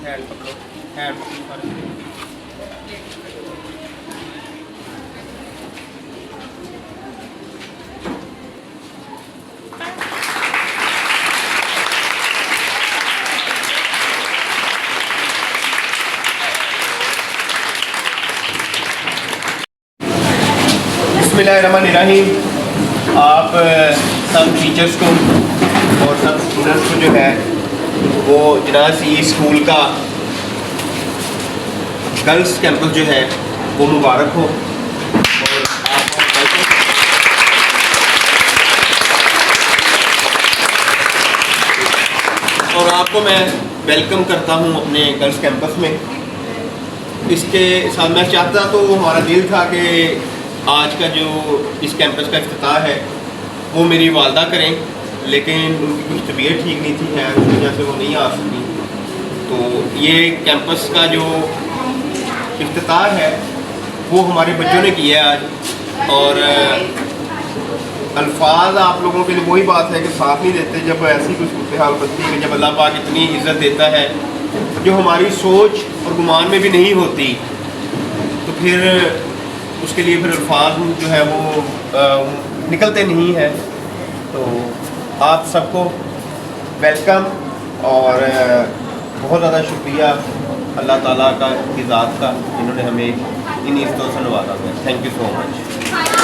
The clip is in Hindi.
हैंड पकड़ो, हैंड पकड़ो। बिस्मिल्लाहिर्रहमानिर्रहीम। आप सब टीचर्स को और सब स्टूडेंट्स को जो है वो जनाब सी स्कूल का गर्ल्स कैंपस जो है वो मुबारक हो। और आपको मैं वेलकम करता हूँ अपने गर्ल्स कैंपस में। इसके साथ मैं चाहता तो हमारा दिल था कि आज का जो इस कैंपस का इफ्तिताह है वो मेरी वालदा करें, लेकिन उनकी कुछ तबीयत ठीक नहीं थी है, उस वजह से वो नहीं आ सकी। तो ये कैंपस का जो इफ्तिताह है वो हमारे बच्चों ने किया है आज। और अल्फाज आप लोगों के लिए वही बात है कि साथ नहीं देते जब ऐसी कुछ सूरत हाल बनती है, जब अल्लाह पाक इतनी इज़्ज़त देता है जो हमारी सोच और गुमान में भी नहीं होती, तो फिर उसके लिए फिर अल्फाज जो है वो निकलते नहीं हैं। तो आप सबको वेलकम और बहुत ज़्यादा शुक्रिया अल्लाह ताला का की ज़ात का, जिन्होंने हमें इन इज़्ज़तों से नवाजा है। Thank you so much.